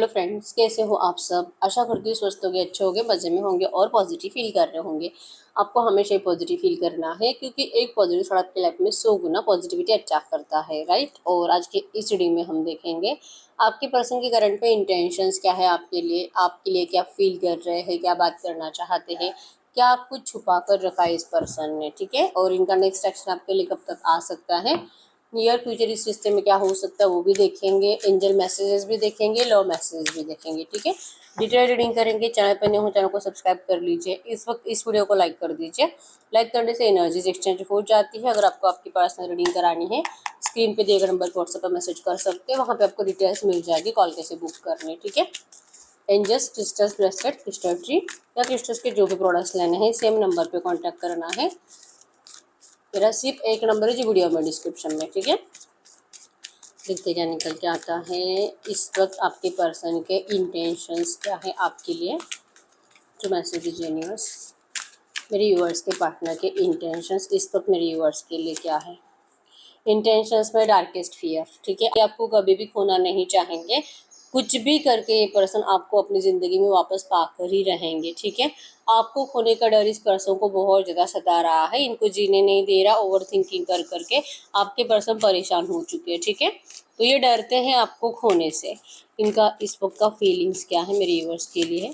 Hello friends, कैसे हो आप सब। आशा करती हूँ स्वस्थ होंगे, अच्छे होंगे, मज़े में होंगे और पॉजिटिव फील कर रहे होंगे। आपको हमेशा ही पॉजिटिव फील करना है, क्योंकि एक पॉजिटिव थॉट आपकी लाइफ में 100 गुना पॉजिटिविटी अट्रैक्ट करता है, राइट। और आज के इस रीडिंग में हम देखेंगे आपके पर्सन की करंट में इंटेंशंस क्या है, आपके लिए क्या फील कर रहे हैं, क्या बात करना चाहते हैं, क्या आप कुछ छुपा कर रखा है इस पर्सन ने, ठीक है। और इनका नेक्स्ट एक्शन आपके लिए कब तक आ सकता है, नियर फ्यूचर इस रिश्ते में क्या हो सकता है वो भी देखेंगे, एंजल मैसेजेस भी देखेंगे, लव मैसेजेस भी देखेंगे, ठीक है। डिटेल रीडिंग करेंगे। चैनल पर नहीं हो चैनल को सब्सक्राइब कर लीजिए। इस वक्त इस वीडियो को लाइक कर दीजिए। लाइक करने से एनर्जीज एक्सचेंज हो जाती है। अगर आपको आपकी पर्सनल रीडिंग करानी है, स्क्रीन पे दिए गए नंबर पर व्हाट्सएप पर मैसेज कर सकते हैं, वहाँ पे आपको डिटेल्स मिल जाएगी कॉल कैसे बुक करनी, ठीक है। Angels, crystals, bracelet, crystal tree या क्रिस्टल्स के जो भी प्रोडक्ट्स लेने हैं सेम नंबर पे कांटेक्ट करना है। मेरा सिर्फ एक नंबर है जो वीडियो में डिस्क्रिप्शन में, ठीक है। देखते क्या निकल के आता है। इस वक्त आपके पर्सन के इंटेंशंस क्या है आपके लिए, जो मैसेज यूनिवर्स मेरे व्यूअर्स के पार्टनर के इंटेंशंस इस वक्त मेरे व्यूअर्स के लिए क्या है। इंटेंशंस में डार्केस्ट फियर, ठीक है। आपको कभी भी खोना नहीं चाहेंगे। कुछ भी करके ये पर्सन आपको अपनी ज़िंदगी में वापस पाकर ही रहेंगे, ठीक है। आपको खोने का डर इस पर्सन को बहुत ज़्यादा सता रहा है, इनको जीने नहीं दे रहा। ओवर थिंकिंग कर करके आपके पर्सन परेशान हो चुके हैं, ठीक है। तो ये डरते हैं आपको खोने से। इनका इस वक्त का फीलिंग्स क्या है मेरे व्यूअर्स के लिए,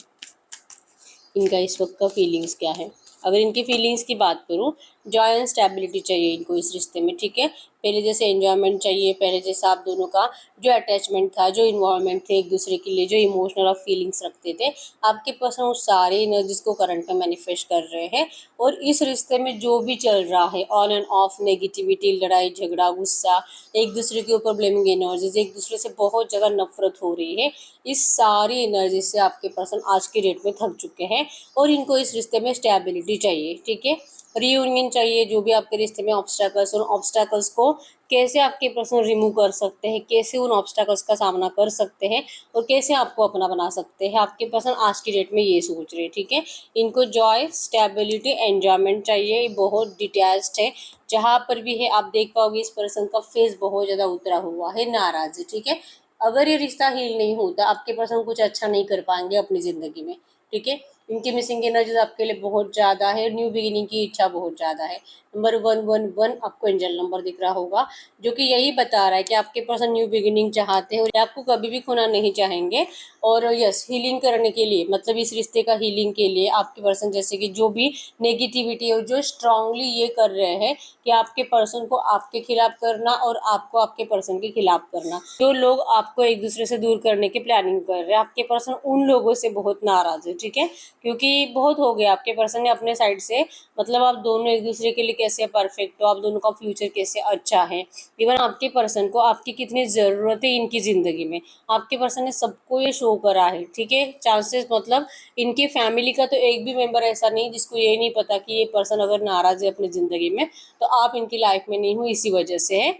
इनका इस वक्त का फीलिंग्स क्या है। अगर इनकी फीलिंग्स की बात करूँ, जॉय एंड स्टेबिलिटी चाहिए इनको इस रिश्ते में, ठीक है। पहले जैसे एंजॉयमेंट चाहिए, पहले जैसा आप दोनों का जो अटैचमेंट था, जो इन्वॉल्वमेंट थे एक दूसरे के लिए, जो इमोशनल और फीलिंग्स रखते थे, आपके पर्सन उस सारे एनर्जीज को करंट में मैनिफेस्ट कर रहे हैं। और इस रिश्ते में जो भी चल रहा है ऑन एंड ऑफ, नेगेटिविटी, लड़ाई झगड़ा, गुस्सा, एक दूसरे के ऊपर ब्लेमिंग एनर्जीज, एक दूसरे से बहुत ज़्यादा नफरत हो रही है, इस सारी एनर्जी से आपके पर्सन आज के डेट में थक चुके हैं। और इनको इस रिश्ते में स्टेबिलिटी चाहिए, ठीक है। रीयूनियन चाहिए। जो भी आपके रिश्ते में ऑब्स्टैकल्स, उन ऑब्स्टैकल्स को कैसे आपके पर्सन रिमूव कर सकते हैं, कैसे उन ऑब्स्टैकल्स का सामना कर सकते हैं और कैसे आपको अपना बना सकते हैं, आपके पर्सन आज की डेट में ये सोच रहे हैं, ठीक है। इनको जॉय, स्टेबिलिटी, एंजॉयमेंट चाहिए। बहुत डिटैच्ड है। जहाँ पर भी है आप देख पाओगे इस पर्सन का फेस बहुत ज़्यादा उतरा हुआ है, नाराज है, ठीक है। अगर ये रिश्ता हील नहीं होता, आपके पर्सन कुछ अच्छा नहीं कर पाएंगे अपनी ज़िंदगी में, ठीक है। इनकी मिसिंग एनर्जीज आपके लिए बहुत ज़्यादा है। न्यू बिगिनिंग की इच्छा बहुत ज़्यादा है। नंबर 111 आपको एंजल नंबर दिख रहा होगा, जो कि यही बता रहा है कि आपके पर्सन न्यू बिगिनिंग चाहते हैं और आपको कभी भी खोना नहीं चाहेंगे। और यस, हीलिंग करने के लिए, मतलब इस रिश्ते का हीलिंग के लिए आपके पर्सन जैसे कि जो भी नेगेटिविटी और जो स्ट्रांगली ये कर रहे हैं कि आपके पर्सन को आपके खिलाफ करना और आपको आपके पर्सन के खिलाफ करना, जो लोग आपको एक दूसरे से दूर करने की प्लानिंग कर रहे हैं, आपके पर्सन उन लोगों से बहुत नाराज है, ठीक है। क्योंकि बहुत हो गया आपके पर्सन ने अपने साइड से, मतलब आप दोनों एक दूसरे के लिए कैसे परफेक्ट हो, आप दोनों का फ्यूचर कैसे अच्छा है। इवन आपके पर्सन को आपकी कितनी ज़रूरत है इनकी ज़िंदगी में, आपके पर्सन ने सबको ये शो करा है, ठीक है। चांसेस, मतलब इनकी फैमिली का तो एक भी मेंबर ऐसा नहीं जिसको ये नहीं पता कि ये पर्सन अगर नाराज़ है अपनी ज़िंदगी में तो आप इनकी लाइफ में नहीं हो, इसी वजह से है।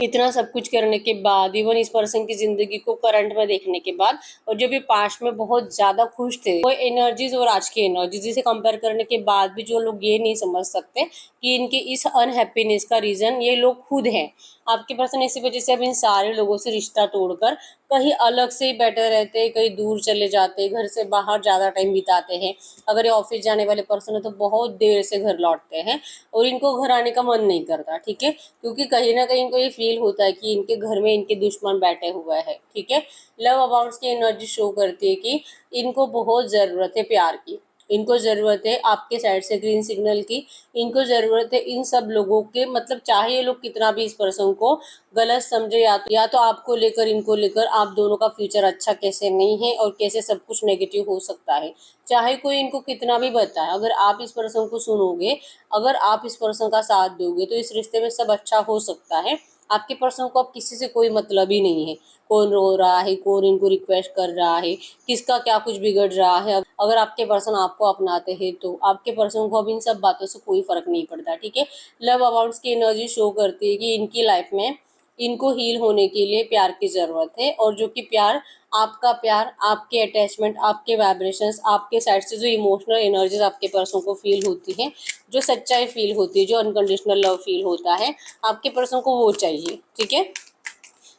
इतना सब कुछ करने के बाद, इवन इस पर्सन की जिंदगी को करंट में देखने के बाद, और जब ये पास्ट में बहुत ज्यादा खुश थे, वो एनर्जीज और आज की एनर्जीज से कंपेयर करने के बाद भी जो लोग ये नहीं समझ सकते कि इनके इस अनहैप्पीनेस का रीजन ये लोग खुद हैं। आपके पर्सन इसी वजह से अब इन सारे लोगों से रिश्ता तोड़कर कहीं अलग से ही बैठे रहते हैं, कहीं दूर चले जाते हैं, घर से बाहर ज़्यादा टाइम बिताते हैं। अगर ये ऑफिस जाने वाले पर्सन है तो बहुत देर से घर लौटते हैं और इनको घर आने का मन नहीं करता, ठीक है। क्योंकि कहीं ना कहीं इनको ये फील होता है कि इनके घर में इनके दुश्मन बैठे हुए हैं, ठीक है। लव अबाउंड्स की एनर्जी शो करती है कि इनको बहुत ज़रूरत है प्यार की, इनको ज़रूरत है आपके साइड से ग्रीन सिग्नल की, इनको ज़रूरत है इन सब लोगों के, मतलब चाहे ये लोग कितना भी इस पर्सन को गलत समझे, या तो आपको लेकर, इनको लेकर आप दोनों का फ्यूचर अच्छा कैसे नहीं है और कैसे सब कुछ नेगेटिव हो सकता है, चाहे कोई इनको कितना भी बताए, अगर आप इस पर्सन को सुनोगे, अगर आप इस पर्सन का साथ दोगे तो इस रिश्ते में सब अच्छा हो सकता है। आपके पर्सन को अब किसी से कोई मतलब ही नहीं है, कौन रो रहा है, कौन इनको रिक्वेस्ट कर रहा है, किसका क्या कुछ बिगड़ रहा है। अगर आपके पर्सन आपको अपनाते हैं तो आपके पर्सन को अब इन सब बातों से कोई फर्क नहीं पड़ता, ठीक है। लव अबाउंड्स की एनर्जी शो करती है कि इनकी लाइफ में इनको हील होने के लिए प्यार की ज़रूरत है, और जो कि प्यार, आपके अटैचमेंट, आपके वाइब्रेशंस, आपके साइड से जो इमोशनल एनर्जीज आपके पर्सन को फील होती है, जो सच्चाई फील होती है, जो अनकंडीशनल लव फील होता है, आपके पर्सन को वो चाहिए, ठीक है।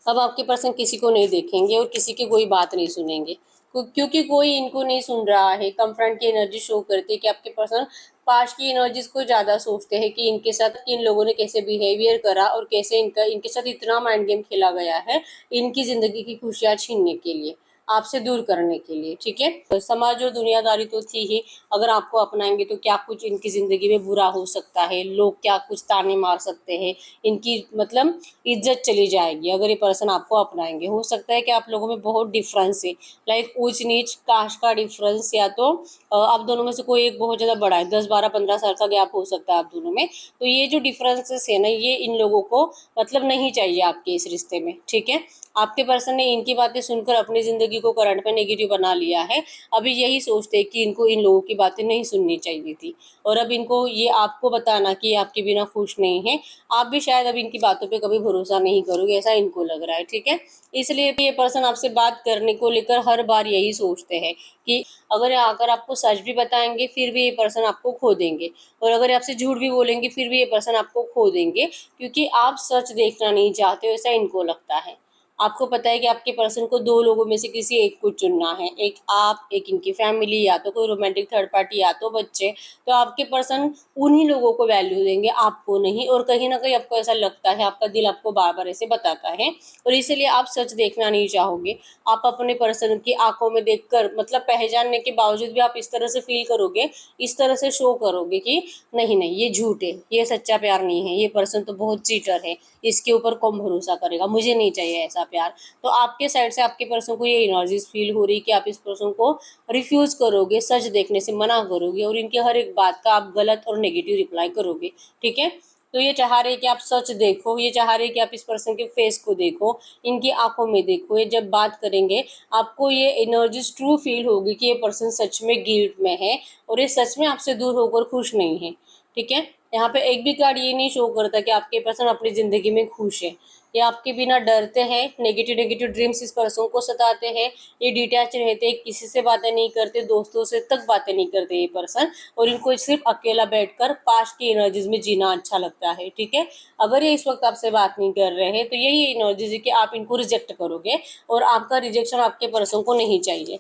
अब आपके पर्सन किसी को नहीं देखेंगे और किसी की कोई बात नहीं सुनेंगे, क्योंकि कोई इनको नहीं सुन रहा है। कन्फ्रंट की एनर्जी शो करती है कि आपके पर्सन पास्ट की एनर्जीज को ज़्यादा सोचते हैं कि इनके साथ इन लोगों ने कैसे बिहेवियर करा और कैसे इनके साथ इतना माइंड गेम खेला गया है इनकी ज़िंदगी की खुशियाँ छीनने के लिए, आपसे दूर करने के लिए। ठीक है, तो समाज और दुनियादारी तो थी ही, अगर आपको अपनाएंगे तो क्या कुछ इनकी ज़िंदगी में बुरा हो सकता है, लोग क्या कुछ ताने मार सकते हैं, इनकी मतलब इज्जत चली जाएगी अगर ये पर्सन आपको अपनाएंगे। हो सकता है कि आप लोगों में बहुत डिफरेंस है, लाइक ऊंच नीच कास्ट का डिफरेंस, या तो आप दोनों में से कोई एक बहुत ज़्यादा बड़ा है, 10 12 15 साल का गैप हो सकता है आप दोनों में। तो ये जो डिफरेंसेस है ना, ये इन लोगों को मतलब नहीं चाहिए आपके इस रिश्ते में। ठीक है, आपके पर्सन ने इनकी बातें सुनकर अपनी ज़िंदगी को करंट में नेगेटिव बना लिया है। अभी यही सोचते हैं कि इनको इन लोगों की बातें नहीं सुननी चाहिए थी, और अब इनको ये आपको बताना कि आपके बिना खुश नहीं है, आप भी शायद अब इनकी बातों पे कभी भरोसा नहीं करोगे, ऐसा इनको लग रहा है। ठीक है, इसलिए ये पर्सन आपसे बात करने को लेकर हर बार यही सोचते हैं कि अगर आकर आपको सच भी बताएंगे फिर भी ये पर्सन आपको खो देंगे, और अगर आपसे झूठ भी बोलेंगे फिर भी ये पर्सन आपको खो देंगे, क्योंकि आप सच देखना नहीं चाहते हो, ऐसा इनको लगता है। आपको पता है कि आपके पर्सन को दो लोगों में से किसी एक को चुनना है, एक आप, एक इनकी फैमिली, या तो कोई रोमांटिक थर्ड पार्टी, या तो बच्चे। तो आपके पर्सन उन्हीं लोगों को वैल्यू देंगे, आपको नहीं। और कहीं ना कहीं आपको ऐसा लगता है, आपका दिल आपको बार बार ऐसे बताता है, और इसीलिए आप सच देखना नहीं चाहोगे। आप अपने पर्सन की आंखों में देखकर मतलब पहचानने के बावजूद भी आप इस तरह से फील करोगे, इस तरह से शो करोगे कि नहीं नहीं ये झूठ है, ये सच्चा प्यार नहीं है, ये पर्सन तो बहुत चीटर है, इसके ऊपर कौन भरोसा करेगा, मुझे नहीं चाहिए ऐसा प्यार। तो आपके साइड से आपके पर्सन को ये एनर्जीज फील हो रही कि आप इस पर्सन को रिफ्यूज करोगे, सच देखने से मना करोगे, और इनके हर एक बात का आप गलत और नेगेटिव रिप्लाई करोगे। ठीक है, तो ये चाह रहे कि आप सच देखो, ये चाह रहे कि आप इस पर्सन के फेस को देखो, इनकी आंखों में देखो। ये जब बात करेंगे आपको ये एनर्जीज ट्रू फील होगी कि ये पर्सन सच में गिल्ट में है, और ये सच में आपसे दूर होकर खुश नहीं है। ठीक है, यहाँ पे एक भी कार्ड ये नहीं शो करता कि आपके पर्सन अपनी ज़िंदगी में खुश है। ये आपके बिना डरते हैं, नेगेटिव नेगेटिव ड्रीम्स इस पर्सन को सताते हैं, ये डिटैच रहते हैं, किसी से बातें नहीं करते, दोस्तों से तक बातें नहीं करते ये पर्सन, और इनको सिर्फ अकेला बैठकर पास्ट की एनर्जीज में जीना अच्छा लगता है। ठीक है, अगर ये इस वक्त आपसे बात नहीं कर रहे हैं तो यही एनर्जीज है कि आप इनको रिजेक्ट करोगे, और आपका रिजेक्शन आपके पर्सन को नहीं चाहिए।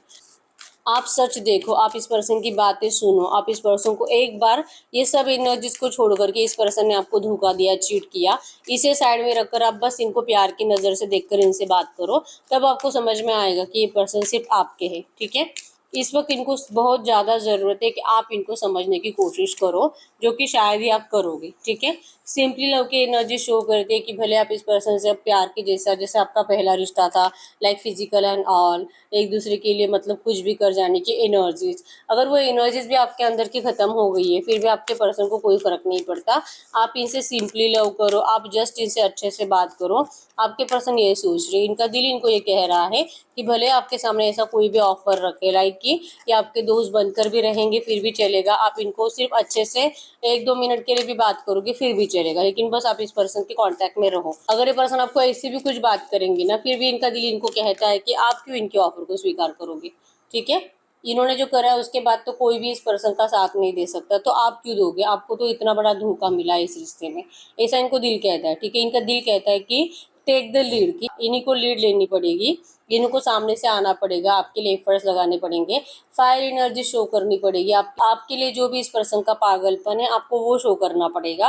आप सच देखो, आप इस पर्सन की बातें सुनो, आप इस पर्सन को एक बार ये सब एनर्जीज को छोड़ करके, इस पर्सन ने आपको धोखा दिया, चीट किया, इसे साइड में रखकर आप बस इनको प्यार की नज़र से देखकर इनसे बात करो, तब आपको समझ में आएगा कि ये पर्सन सिर्फ आपके है। ठीक है, इस वक्त इनको बहुत ज़्यादा ज़रूरत है कि आप इनको समझने की कोशिश करो, जो कि शायद ही आप करोगे। ठीक है, सिंपली लव की एनर्जी शो करती है कि भले आप इस पर्सन से प्यार के जैसा, जैसे आपका पहला रिश्ता था, लाइक फिजिकल एंड ऑल, एक दूसरे के लिए मतलब कुछ भी कर जाने की एनर्जीज, अगर वो एनर्जीज भी आपके अंदर की ख़त्म हो गई है फिर भी आपके पर्सन को कोई फ़र्क नहीं पड़ता। आप इनसे सिंपली लव करो, आप जस्ट इनसे अच्छे से बात करो। आपके पर्सन ये सोच रहे, इनका दिल इनको ये कह रहा है कि भले आपके सामने ऐसा कोई भी ऑफर रखे, लाइक कि ये आपके दोस्त बनकर भी रहेंगे फिर भी चलेगा, आप इनको सिर्फ अच्छे से 1 2 मिनट के लिए भी बात करोगे फिर भी चलेगा, लेकिन बस आप इस पर्सन के कांटेक्ट में रहो। अगर ये पर्सन आपको ऐसी भी कुछ बात करेंगे ना, फिर भी इनका दिल इनको कहता है कि आप क्यों इनके ऑफर को स्वीकार करोगे। ठीक है, इन्होंने जो करा है उसके बाद तो कोई भी इस पर्सन का साथ नहीं दे सकता, तो आप क्यों दोगे, आपको तो इतना बड़ा धोखा मिला है इस रिश्ते में, ऐसा इनको दिल कहता है। ठीक है, इनका दिल कहता है कि टेक द लीड, कि इन्हीं को लीड लेनी पड़ेगी, इनको सामने से आना पड़ेगा, आपके लिए एफर्ट्स लगाने पड़ेंगे, फायर एनर्जी शो करनी पड़ेगी, आपके लिए जो भी इस पर्सन का पागलपन है आपको वो शो करना पड़ेगा।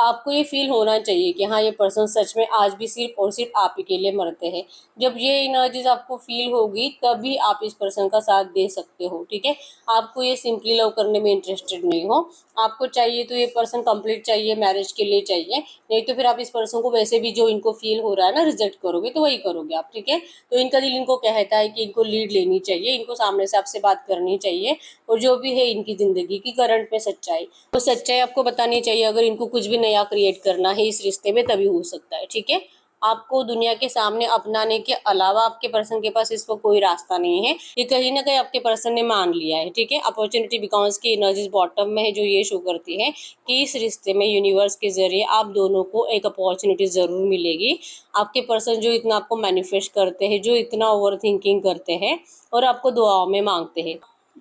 आपको ये फील होना चाहिए कि हाँ ये पर्सन सच में आज भी सिर्फ और सिर्फ आप ही के लिए मरते हैं। जब ये एनर्जीज आपको फील होगी तभी आप इस पर्सन का साथ दे सकते हो। ठीक है, आपको ये सिंपली लव करने में इंटरेस्टेड नहीं हो, आपको चाहिए तो ये पर्सन कंप्लीट चाहिए, मैरिज के लिए चाहिए, नहीं तो फिर आप इस पर्सन को वैसे भी जो इनको फील हो रहा है ना रिजेक्ट करोगे, तो वही करोगे आप। ठीक है, तो इनका दिल इनको कहता है कि इनको लीड लेनी चाहिए, इनको सामने से आपसे बात करनी चाहिए, और जो भी है इनकी ज़िंदगी की करंट में सच्चाई, तो सच्चाई आपको बतानी चाहिए। अगर इनको कुछ भी नया क्रिएट करना है इस रिश्ते में तभी हो सकता है। ठीक है, आपको दुनिया के सामने अपनाने के अलावा आपके पर्सन के पास इसको कोई रास्ता नहीं है, ये कहीं ना कहीं आपके पर्सन ने मान लिया है। ठीक है, अपॉर्चुनिटी बिकॉज की एनर्जीज बॉटम में है, जो ये शो करती है कि इस रिश्ते में यूनिवर्स के जरिए आप दोनों को एक अपॉर्चुनिटी ज़रूर मिलेगी। आपके पर्सन जो इतना आपको मैनिफेस्ट करते हैं, जो इतना ओवर थिंकिंग करते हैं और आपको दुआओं में मांगते हैं,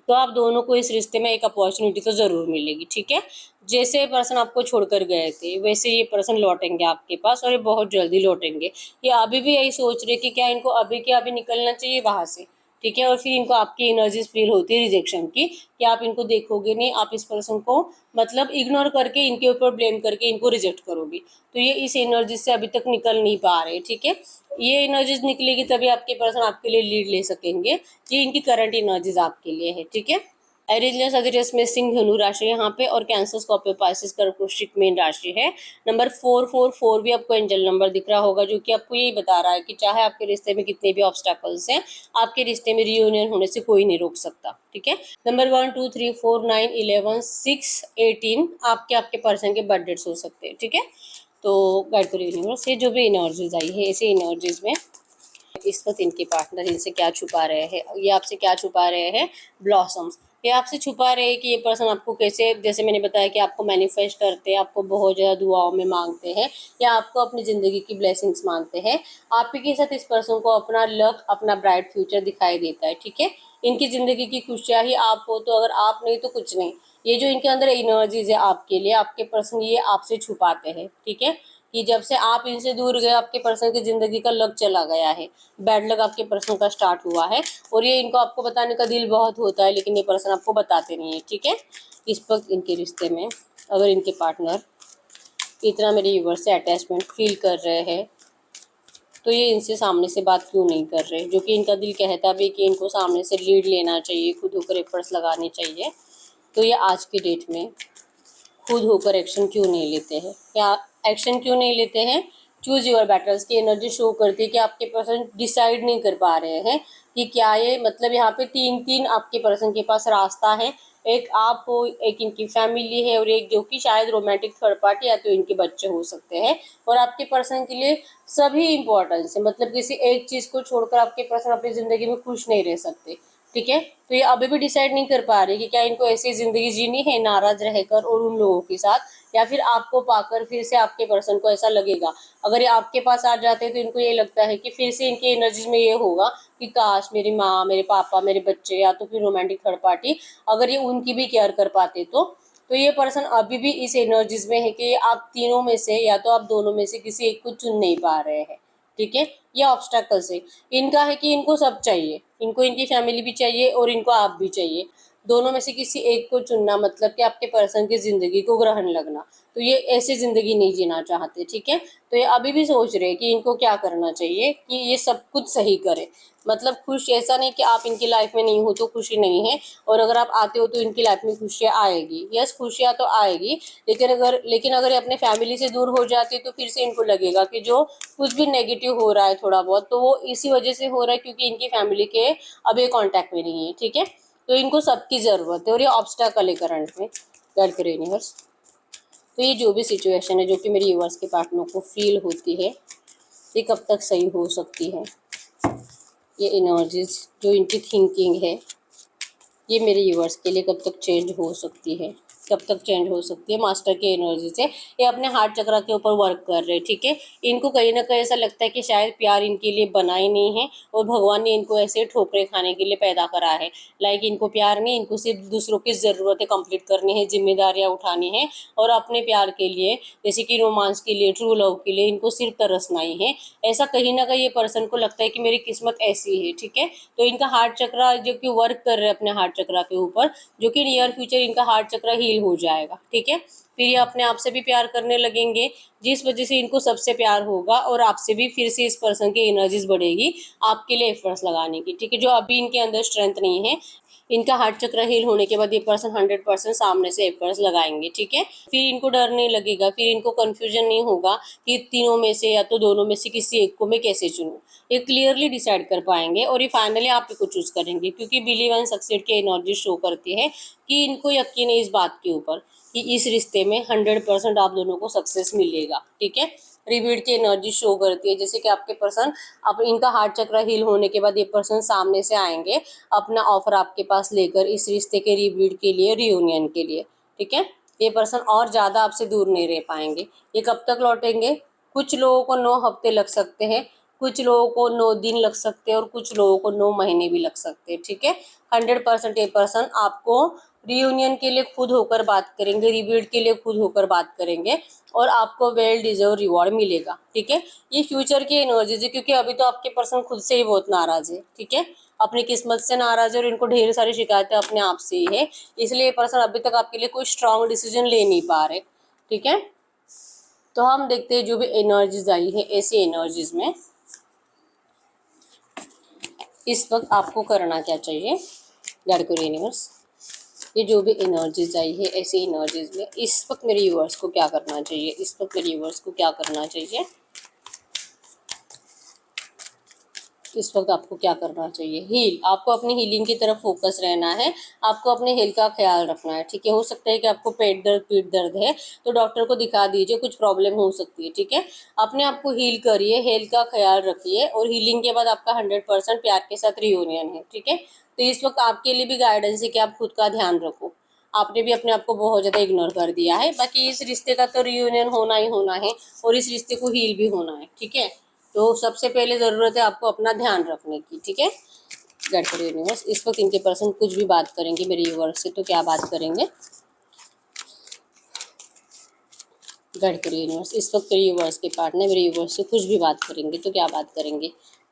तो आप दोनों को इस रिश्ते में एक अपॉर्चुनिटी तो ज़रूर मिलेगी। ठीक है, जैसे पर्सन आपको छोड़कर गए थे वैसे ये पर्सन लौटेंगे आपके पास, और ये बहुत जल्दी लौटेंगे। ये अभी भी यही सोच रहे कि क्या इनको अभी के अभी निकलना चाहिए वहाँ से, ठीक है। और फिर इनको आपकी एनर्जीज फील होती है रिजेक्शन की, कि आप इनको देखोगे नहीं, आप इस पर्सन को मतलब इग्नोर करके इनके ऊपर ब्लेम करके इनको रिजेक्ट करोगे। तो ये इस एनर्जी से अभी तक निकल नहीं पा रहे, ठीक है। ये एनर्जीज निकलेगी तभी आपके पर्सन आपके लिए लीड ले सकेंगे। ये इनकी करंट एनर्जीज आपके लिए है, ठीक है। एरिजियस सजिटेरियस में सिंह धनु राशि है यहाँ पे, और कैंसर स्कॉर्पियो पाइसेस कर्क वृश्चिक मेन राशि है। नंबर 444 भी आपको एंजल नंबर दिख रहा होगा, जो कि आपको यही बता रहा है कि चाहे आपके रिश्ते में कितने भी ऑब्स्टैकल्स हैं, आपके रिश्ते में रियूनियन होने से कोई नहीं रोक सकता, ठीक है। नंबर 1 2 3 4 9 11 6 18 आपके आपके पर्सन के बर्थ डेट्स हो सकते हैं, ठीक है। तो गाइड करिए यूनिवर्स, ये जो भी एनर्जीज आई है ऐसे एनर्जीज में इस वक्त इनके पार्टनर इनसे क्या छुपा रहे हैं, ये आपसे क्या छुपा रहे हैं। ब्लॉसम्स, ये आपसे छुपा रहे हैं कि ये पर्सन आपको कैसे, जैसे मैंने बताया कि आपको मैनिफेस्ट करते हैं, आपको बहुत ज़्यादा दुआओं में मांगते हैं, या आपको अपनी ज़िंदगी की ब्लेसिंग्स मांगते हैं। आपके साथ इस पर्सन को अपना लक, अपना ब्राइट फ्यूचर दिखाई देता है, ठीक है। इनकी ज़िंदगी की खुशियाँ ही आप हो, तो अगर आप नहीं तो कुछ नहीं। ये जो इनके अंदर एनर्जीज है आपके लिए, आपके पर्सन ये आपसे छुपाते हैं, ठीक है। कि जब से आप इनसे दूर गए आपके पर्सन की ज़िंदगी का लक चला गया है, बैड लक आपके पर्सन का स्टार्ट हुआ है, और ये इनको आपको बताने का दिल बहुत होता है, लेकिन ये पर्सन आपको बताते नहीं है, ठीक है। इस वक्त इनके रिश्ते में अगर इनके पार्टनर इतना मेरे व्यूअर्स से अटैचमेंट फील कर रहे हैं, तो ये इनसे सामने से बात क्यों नहीं कर रहे, जो कि इनका दिल कहता भी कि इनको सामने से लीड लेना चाहिए, खुद होकर एफर्ट्स लगाने चाहिए। तो ये आज की डेट में खुद होकर एक्शन क्यों नहीं लेते हैं, क्या एक्शन क्यों नहीं लेते हैं। चूज योर बैटल्स की एनर्जी शो करती है कि आपके पर्सन डिसाइड नहीं कर पा रहे हैं कि क्या ये, मतलब यहाँ पे तीन आपके पर्सन के पास रास्ता है। एक आप हो, एक इनकी फैमिली है, और एक जो कि शायद रोमांटिक थर्ड पार्टी या तो इनके बच्चे हो सकते हैं। और आपके पर्सन के लिए सभी इंपॉर्टेंस है, मतलब किसी एक चीज़ को छोड़कर आपके पर्सन अपनी ज़िंदगी में खुश नहीं रह सकते, ठीक है। तो ये अभी भी डिसाइड नहीं कर पा रहे कि क्या इनको ऐसी ज़िंदगी जीनी है नाराज़ रहकर और उन लोगों के साथ, या फिर आपको पाकर फिर से आपके पर्सन को ऐसा लगेगा। अगर ये आपके पास आ जाते हैं तो इनको ये लगता है कि फिर से इनके एनर्जीज में ये होगा कि काश मेरी माँ, मेरे पापा, मेरे बच्चे, या तो फिर रोमांटिक थर्ड पार्टी, अगर ये उनकी भी केयर कर पाते तो ये पर्सन अभी भी इस एनर्जीज में है कि आप तीनों में से या तो आप दोनों में से किसी एक को चुन नहीं पा रहे हैं, ठीक है। ये ऑब्स्टैकल्स है इनका, है कि इनको सब चाहिए, इनको इनकी फैमिली भी चाहिए और इनको आप भी चाहिए। दोनों में से किसी एक को चुनना मतलब कि आपके पर्सन की ज़िंदगी को ग्रहण लगना। तो ये ऐसी ज़िंदगी नहीं जीना चाहते, ठीक है। तो ये अभी भी सोच रहे हैं कि इनको क्या करना चाहिए कि ये सब कुछ सही करे, मतलब खुश, ऐसा नहीं कि आप इनकी लाइफ में नहीं हो तो खुशी नहीं है, और अगर आप आते हो तो इनकी लाइफ में खुशियाँ आएगी। यस, खुशियाँ तो आएगी, लेकिन अगर ये अपने फैमिली से दूर हो जाते तो फिर से इनको लगेगा कि जो कुछ भी नेगेटिव हो रहा है थोड़ा बहुत, तो वो इसी वजह से हो रहा है क्योंकि इनकी फैमिली के अब ये कॉन्टैक्ट में नहीं है, ठीक है। तो इनको सबकी ज़रूरत है, और ये ऑब्स्टैकल है करंट में। गाइड करें यूनिवर्स। तो ये जो भी सिचुएशन है जो कि मेरी व्यूअर्स के पार्टनर को फील होती है, ये कब तक सही हो सकती है। ये एनर्जीज जो इनकी थिंकिंग है, ये मेरे व्यूअर्स के लिए कब तक चेंज हो सकती है, कब तक चेंज हो सकती है। मास्टर की एनर्जी से ये अपने हार्ट चक्र के ऊपर वर्क कर रहे हैं, ठीक है। इनको कहीं ना कहीं ऐसा लगता है कि शायद प्यार इनके लिए बना ही नहीं है, और भगवान ने इनको ऐसे ठोकरे खाने के लिए पैदा करा है। लाइक इनको प्यार नहीं, इनको सिर्फ दूसरों की ज़रूरतें कंप्लीट करनी है, जिम्मेदारियाँ उठानी है, और अपने प्यार के लिए, जैसे कि रोमांस के लिए, ट्रू लव के लिए इनको सिर्फ तरसना ही है। ऐसा कहीं ना कहीं ये पर्सन को लगता है कि मेरी किस्मत ऐसी है, ठीक है। तो इनका हार्ट चक्र जो कि वर्क कर रहे हैं अपने हार्ट चक्र के ऊपर, जो कि नियर फ्यूचर इनका हार्ट चक्र हील हो जाएगा, ठीक है। फिर ये अपने आप से भी प्यार करने लगेंगे, जिस वजह से इनको सबसे प्यार होगा, और आपसे भी फिर से इस पर्सन की एनर्जीज बढ़ेगी आपके लिए एफर्ट्स लगाने की, ठीक है। जो अभी इनके अंदर स्ट्रेंथ नहीं है, इनका हार्ट चक्र हील होने के बाद ये पर्सन 100% सामने से एफर्ट्स लगाएंगे, ठीक है। फिर इनको डर नहीं लगेगा, फिर इनको कंफ्यूजन नहीं होगा कि तीनों में से या तो दोनों में से किसी एक को मैं कैसे चुनूं। ये क्लियरली डिसाइड कर पाएंगे, और ये फाइनली आप ही को चूज करेंगे, क्योंकि बिलीव एंड सक्सेड की एनर्जी शो करती है कि इनको यकीन है इस बात के ऊपर कि इस रिश्ते में 100% आप दोनों को सक्सेस मिलेगा, ठीक है। रिबीट की एनर्जी शो करती है, जैसे कि आपके पर्सन, अब इनका हार्ट चक्र हील होने के बाद ये पर्सन सामने से आएंगे अपना ऑफर आपके पास लेकर इस रिश्ते के रिबीट के लिए, रियूनियन के लिए, ठीक है। ये पर्सन और ज़्यादा आपसे दूर नहीं रह पाएंगे। ये कब तक लौटेंगे? कुछ लोगों को 9 हफ्ते लग सकते हैं, कुछ लोगों को 9 दिन लग सकते हैं, और कुछ लोगों को 9 महीने भी लग सकते हैं, ठीक है। 100% ये पर्सन आपको रीयूनियन के लिए खुद होकर बात करेंगे, रिबिल्ड के लिए खुद होकर बात करेंगे और आपको वेल डिजर्व रिवॉर्ड मिलेगा। ठीक है, ये फ्यूचर की एनर्जीज है, क्योंकि अभी तो आपके पर्सन खुद से ही बहुत नाराज है। ठीक है, अपनी किस्मत से नाराज है और इनको ढेर सारी शिकायतें अपने आप से ही है, इसलिए ये पर्सन अभी तक आपके लिए कोई स्ट्रांग डिसीजन ले नहीं पा रहे। ठीक है, तो हम देखते हैं जो भी एनर्जीज आई है, ऐसी एनर्जीज में इस वक्त आपको करना क्या चाहिए। गॉड को यूनिवर्स, ये जो भी एनर्जीज आई है, ऐसी एनर्जीज में इस वक्त मेरे व्यूअर्स को क्या करना चाहिए, इस वक्त मेरे व्यूअर्स को क्या करना चाहिए, इस वक्त आपको क्या करना चाहिए। हील, आपको अपनी हीलिंग की तरफ फोकस रहना है, आपको अपने हेल्थ का ख्याल रखना है। ठीक है, हो सकता है कि आपको पेट दर्द, पीठ दर्द है तो डॉक्टर को दिखा दीजिए, कुछ प्रॉब्लम हो सकती है। ठीक है, अपने आप को हील करिए, हेल्थ का ख्याल रखिए और हीलिंग के बाद आपका 100% प्यार के साथ रियूनियन है। ठीक है, तो इस वक्त आपके लिए भी गाइडेंस है कि आप खुद का ध्यान रखो। आपने भी अपने आप को बहुत ज़्यादा इग्नोर कर दिया है। बाकी इस रिश्ते का तो रियूनियन होना ही होना है और इस रिश्ते को हील भी होना है। ठीक है, तो सबसे पहले ज़रूरत है आपको अपना ध्यान रखने की। ठीक है, गॉड फॉर यूनिवर्स, इस वक्त इनके पर्सन कुछ भी बात करेंगे मेरे यूनिवर्स से, तो क्या बात करेंगे। गॉड फॉर यूनिवर्स, इस वक्त मेरे यूनिवर्स के पार्टनर मेरे यूनिवर्स से कुछ भी बात करेंगे तो क्या बात करेंगे।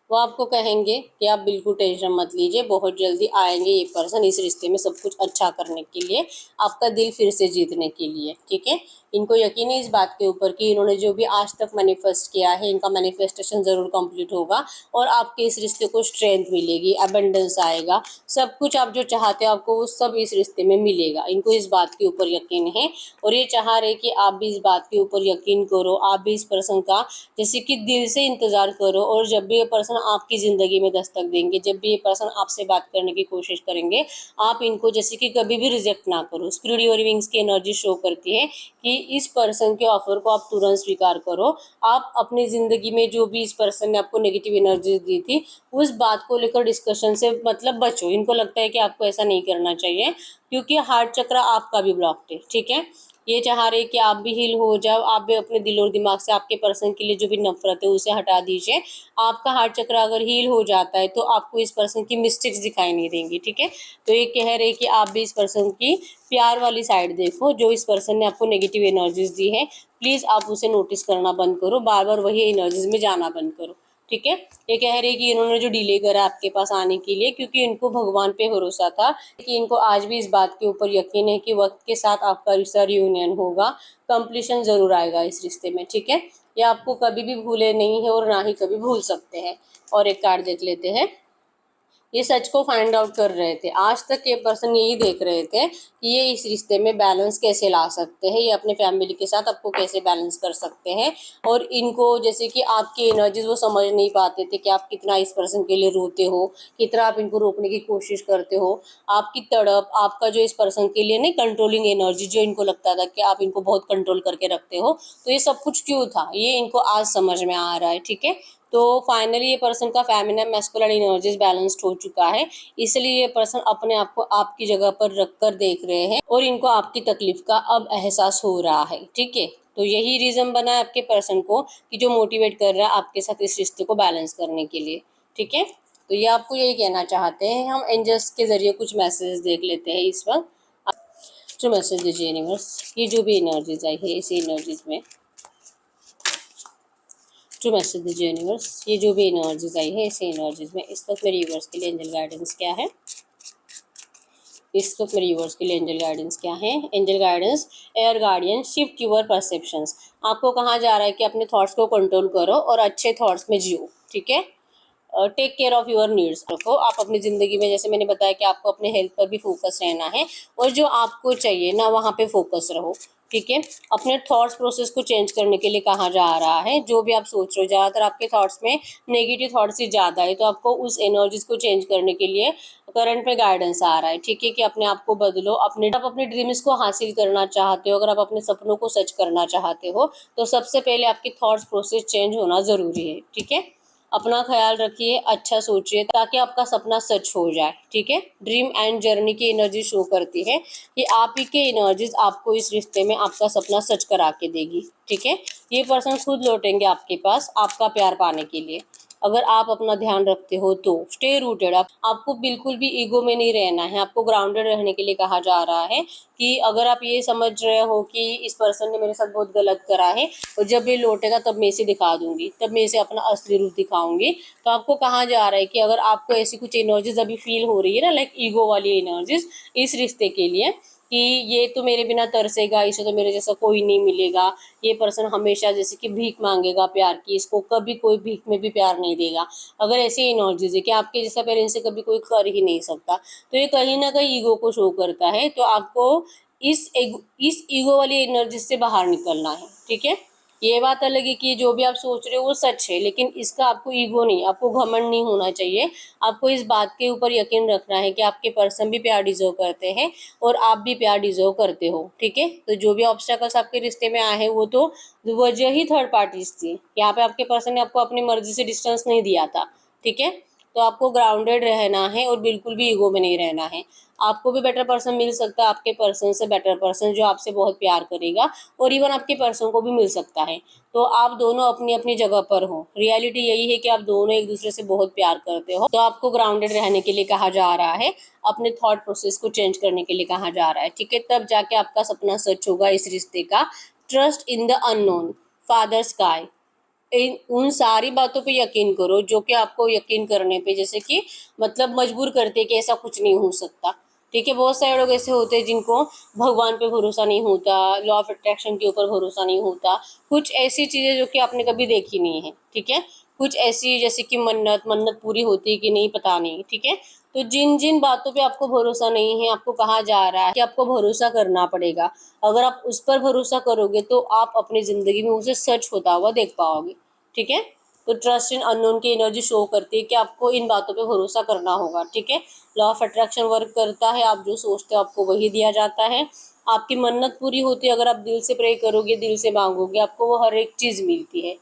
वो आपको कहेंगे कि आप बिल्कुल टेंशन मत लीजिए, बहुत जल्दी आएंगे ये पर्सन इस रिश्ते में सब कुछ अच्छा करने के लिए, आपका दिल फिर से जीतने के लिए। ठीक है, इनको यकीन है इस बात के ऊपर कि इन्होंने जो भी आज तक मैनिफेस्ट किया है, इनका मैनिफेस्टेशन ज़रूर कंप्लीट होगा और आपके इस रिश्ते को स्ट्रेंथ मिलेगी, अबंडेंस आएगा, सब कुछ आप जो चाहते हो आपको वो सब इस रिश्ते में मिलेगा। इनको इस बात के ऊपर यकीन है और ये चाह रहे कि आप भी इस बात के ऊपर यकीन करो, आप भी इस पर्सन का जैसे कि दिल से इंतज़ार करो और जब भी ये पर्सन आपकी ज़िंदगी में दस्तक देंगे, जब भी ये पर्सन आपसे बात करने की कोशिश करेंगे, आप इनको जैसे कि कभी भी रिजेक्ट ना करो। स्पिरिट और विंग्स की एनर्जी शो करती है कि इस पर्सन के ऑफर को आप तुरंत स्वीकार करो। आप अपनी ज़िंदगी में जो भी इस पर्सन ने आपको नेगेटिव एनर्जी दी थी, उस बात को लेकर डिस्कशन से मतलब बचो। इनको लगता है कि आपको ऐसा नहीं करना चाहिए क्योंकि हार्ट चक्र आपका भी ब्लॉक्ड है। ठीक है, ये चाह रहे कि आप भी हील हो जाओ, आप भी अपने दिल और दिमाग से आपके पर्सन के लिए जो भी नफरत है उसे हटा दीजिए। आपका हार्ट चक्र अगर हील हो जाता है तो आपको इस पर्सन की मिस्टेक्स दिखाई नहीं देंगी। ठीक है, तो ये कह रहे कि आप भी इस पर्सन की प्यार वाली साइड देखो, जो इस पर्सन ने आपको नेगेटिव एनर्जीज दी है प्लीज़ आप उसे नोटिस करना बंद करो, बार बार वही एनर्जीज में जाना बंद करो। ठीक है, ये कह रहे कि इन्होंने जो डिले करा आपके पास आने के लिए, क्योंकि इनको भगवान पे भरोसा था कि इनको आज भी इस बात के ऊपर यकीन है कि वक्त के साथ आपका रिश्ता रियूनियन होगा, कंप्लीशन ज़रूर आएगा इस रिश्ते में। ठीक है, ये आपको कभी भी भूले नहीं है और ना ही कभी भूल सकते हैं। और एक कार्ड देख लेते हैं। ये सच को फाइंड आउट कर रहे थे, आज तक ये पर्सन यही देख रहे थे कि ये इस रिश्ते में बैलेंस कैसे ला सकते हैं, ये अपने फैमिली के साथ आपको कैसे बैलेंस कर सकते हैं। और इनको जैसे कि आपकी एनर्जीज वो समझ नहीं पाते थे कि आप कितना इस पर्सन के लिए रोते हो, कितना आप इनको रोकने की कोशिश करते हो, आपकी तड़प, आपका जो इस पर्सन के लिए नहीं कंट्रोलिंग एनर्जी, जो इनको लगता था कि आप इनको बहुत कंट्रोल करके रखते हो, तो ये सब कुछ क्यों था, ये इनको आज समझ में आ रहा है। ठीक है, तो फाइनली ये पर्सन का फेमिनिन मैस्कुलिन एनर्जीज बैलेंस्ड हो चुका है, इसलिए ये पर्सन अपने आप को आपकी जगह पर रखकर देख रहे हैं और इनको आपकी तकलीफ का अब एहसास हो रहा है। ठीक है, तो यही रीज़न बना है आपके पर्सन को कि जो मोटिवेट कर रहा है आपके साथ इस रिश्ते को बैलेंस करने के लिए। ठीक है, तो ये आपको यही कहना चाहते हैं। हम एंजल्स के ज़रिए कुछ मैसेज देख लेते हैं इस वक्त। जो मैसेज दीजिए यूनिवर्स, ये जो भी एनर्जीज आई है इसी एनर्जीज में जो मैसेज दीजिए यूनिवर्स, ये जो भी एनर्जीज आई है इसी एनर्जीज में इस वक्त मेरे यूनिवर्स के लिए एंजल गाइडेंस क्या है, इस वक्त मेरे यूनिवर्स के लिए एंजल गाइडेंस क्या है। Angel guidance, our guardian shift your perceptions, आपको कहा जा रहा है कि अपने थॉट्स को कंट्रोल करो और अच्छे थॉट्स में जियो। ठीक है, take care of your needs रखो। आप अपनी ज़िंदगी में जैसे मैंने बताया कि आपको अपने हेल्थ पर भी फोकस रहना है और जो आपको चाहिए ना वहाँ पे फोकस रहो। ठीक है, अपने थॉट्स प्रोसेस को चेंज करने के लिए कहा जा रहा है। जो भी आप सोच रहे हो, ज़्यादातर आपके थॉट्स में नेगेटिव थॉट्स ही ज़्यादा है, तो आपको उस एनर्जीज को चेंज करने के लिए करंट में गाइडेंस आ रहा है। ठीक है, कि अपने आप को बदलो, आप अपने ड्रीम्स को हासिल करना चाहते हो, अगर आप अपने सपनों को सच करना चाहते हो तो सबसे पहले आपकी थॉट्स प्रोसेस चेंज होना ज़रूरी है। ठीक है, अपना ख्याल रखिए, अच्छा सोचिए ताकि आपका सपना सच हो जाए। ठीक है, ड्रीम एंड जर्नी की एनर्जी शो करती है कि आप ही के एनर्जीज आपको इस रिश्ते में आपका सपना सच करा के देगी। ठीक है, ये पर्सन खुद लौटेंगे आपके पास आपका प्यार पाने के लिए। अगर आप अपना ध्यान रखते हो तो स्टे रूटेड। आपको बिल्कुल भी ईगो में नहीं रहना है, आपको ग्राउंडेड रहने के लिए कहा जा रहा है कि अगर आप ये समझ रहे हो कि इस पर्सन ने मेरे साथ बहुत गलत करा है और जब ये लौटेगा तब मैं इसे दिखा दूंगी, तब मैं इसे अपना असली रूप दिखाऊंगी, तो आपको कहा जा रहा है कि अगर आपको ऐसी कुछ एनर्जीज अभी फील हो रही है ना, लाइक ईगो वाली एनर्जीज इस रिश्ते के लिए, कि ये तो मेरे बिना तरसेगा, इसे तो मेरे जैसा कोई नहीं मिलेगा, ये पर्सन हमेशा जैसे कि भीख मांगेगा प्यार की, इसको कभी कोई भीख में भी प्यार नहीं देगा, अगर ऐसी एनर्जीज है कि आपके जैसा प्यार इनसे कभी कोई कर ही नहीं सकता, तो ये कहीं ना कहीं ईगो को शो करता है। तो आपको इस ईगो वाली एनर्जी से बाहर निकलना है, ठीक है। ये बात अलग है कि जो भी आप सोच रहे हो वो सच है, लेकिन इसका आपको ईगो नहीं, आपको घमंड नहीं होना चाहिए। आपको इस बात के ऊपर यकीन रखना है कि आपके पर्सन भी प्यार डिजर्व करते हैं और आप भी प्यार डिजर्व करते हो, ठीक है। तो जो भी ऑब्स्टेकल्स आपके रिश्ते में आए हैं वो तो वजह ही थर्ड पार्टीज थी, यहाँ पे आपके पर्सन ने आपको अपनी मर्जी से डिस्टेंस नहीं दिया था, ठीक है। तो आपको ग्राउंडेड रहना है और बिल्कुल भी ईगो में नहीं रहना है। आपको भी बेटर पर्सन मिल सकता है, आपके पर्सन से बेटर पर्सन जो आपसे बहुत प्यार करेगा, और इवन आपके पर्सन को भी मिल सकता है। तो आप दोनों अपनी अपनी जगह पर हो, रियलिटी यही है कि आप दोनों एक दूसरे से बहुत प्यार करते हो। तो आपको ग्राउंडेड रहने के लिए कहा जा रहा है, अपने थॉट प्रोसेस को चेंज करने के लिए कहा जा रहा है, ठीक है। तब जाके आपका सपना सच होगा इस रिश्ते का। Trust in the unknown, father sky, उन सारी बातों पे यकीन करो जो कि आपको यकीन करने पे जैसे कि मतलब मजबूर करते कि ऐसा कुछ नहीं हो सकता, ठीक है। बहुत सारे लोग ऐसे होते हैं जिनको भगवान पे भरोसा नहीं होता, लॉ ऑफ अट्रैक्शन के ऊपर भरोसा नहीं होता, कुछ ऐसी चीजें जो कि आपने कभी देखी नहीं है, ठीक है। कुछ ऐसी जैसे कि मन्नत मन्नत पूरी होती है कि नहीं पता नहीं, ठीक है। तो जिन जिन बातों पे आपको भरोसा नहीं है, आपको कहा जा रहा है कि आपको भरोसा करना पड़ेगा। अगर आप उस पर भरोसा करोगे तो आप अपनी जिंदगी में उसे सच होता हुआ देख पाओगे, ठीक है। तो ट्रस्ट इन अननोन की एनर्जी शो करती है कि आपको इन बातों पे भरोसा करना होगा, ठीक है। लॉ ऑफ अट्रैक्शन वर्क करता है, आप जो सोचते हो आपको वही दिया जाता है। आपकी मन्नत पूरी होती है, अगर आप दिल से प्रे करोगे, दिल से मांगोगे, आपको वो हर एक चीज मिलती है,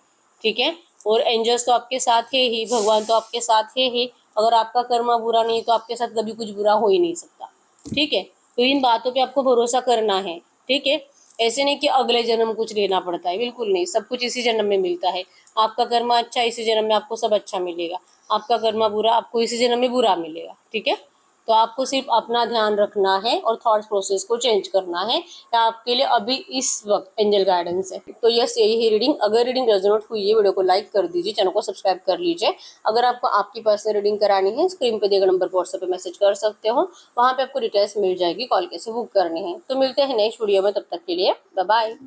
ठीक है। और एंजल्स तो आपके साथ है ही, भगवान तो आपके साथ है ही। अगर आपका कर्म बुरा नहीं तो आपके साथ कभी कुछ बुरा हो ही नहीं सकता, ठीक है। तो इन बातों पे आपको भरोसा करना है, ठीक है। ऐसे नहीं कि अगले जन्म कुछ लेना पड़ता है, बिल्कुल नहीं, सब कुछ इसी जन्म में मिलता है। आपका कर्म अच्छा, इसी जन्म में आपको सब अच्छा मिलेगा। आपका कर्म बुरा, आपको इसी जन्म में बुरा मिलेगा, ठीक है। तो आपको सिर्फ अपना ध्यान रखना है और थॉट प्रोसेस को चेंज करना है। आपके लिए अभी इस वक्त एंजल गाइडेंस है। तो यस, यही है रीडिंग। अगर रीडिंग रेजोनेट हुई है, वीडियो को लाइक कर दीजिए, चैनल को सब्सक्राइब कर लीजिए। अगर आपको आपकी पर्सनल रीडिंग करानी है, स्क्रीन पे दिए गए नंबर पर व्हाट्सएप पे मैसेज कर सकते हो, वहाँ पे आपको डिटेल्स मिल जाएगी, कॉल कैसे बुक करनी है। तो मिलते हैं नेक्स्ट वीडियो में, तब तक के लिए बाय बाय।